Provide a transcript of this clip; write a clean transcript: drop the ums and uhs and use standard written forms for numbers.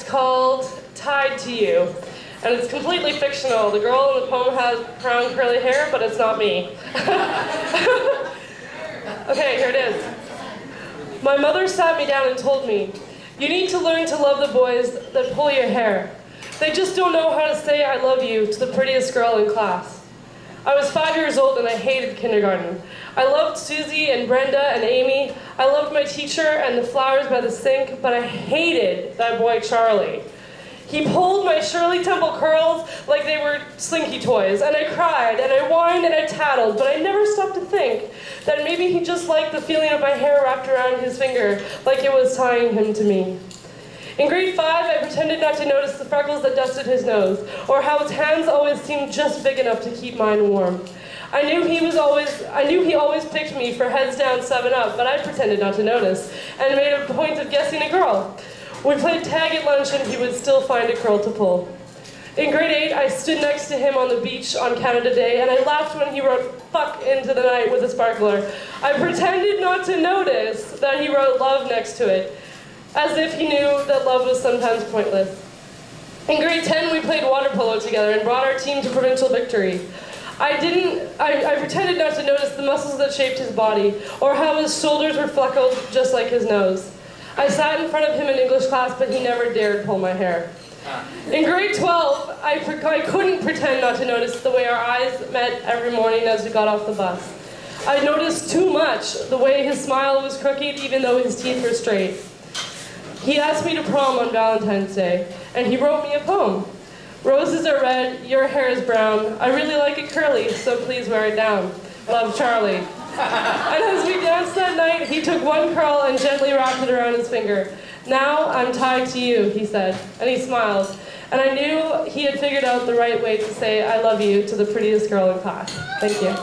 called Tied to You, and it's completely fictional. The girl in the poem has brown curly hair, but it's not me. Okay, here it is. My mother sat me down and told me, "You need to learn to love the boys that pull your hair. They just don't know how to say I love you to the prettiest girl in class." I was 5 years old and I hated kindergarten. I loved Susie and Brenda and Amy. I loved my teacher and the flowers by the sink, but I hated that boy Charlie. He pulled my Shirley Temple curls like they were slinky toys, and I cried, and I whined, and I tattled, but I never stopped to think that maybe he just liked the feeling of my hair wrapped around his finger, like it was tying him to me. In grade 5, I pretended not to notice the freckles that dusted his nose, or how his hands always seemed just big enough to keep mine warm. I knew he always picked me for heads down 7-Up, but I pretended not to notice, and made a point of guessing a girl. We played tag at lunch and he would still find a curl to pull. In grade 8, I stood next to him on the beach on Canada Day, and I laughed when he wrote "fuck" into the night with a sparkler. I pretended not to notice that he wrote "love" next to it, as if he knew that love was sometimes pointless. In grade 10, we played water polo together and brought our team to provincial victory. I pretended not to notice the muscles that shaped his body, or how his shoulders were fleckled just like his nose. I sat in front of him in English class, but he never dared pull my hair. In grade 12, I couldn't pretend not to notice the way our eyes met every morning as we got off the bus. I noticed too much the way his smile was crooked even though his teeth were straight. He asked me to prom on Valentine's Day, and he wrote me a poem. "Roses are red, your hair is brown. I really like it curly, so please wear it down. Love, Charlie." And as we danced that night, he took one curl and gently wrapped it around his finger. "Now I'm tied to you," he said, and he smiled. And I knew he had figured out the right way to say "I love you" to the prettiest girl in class. Thank you.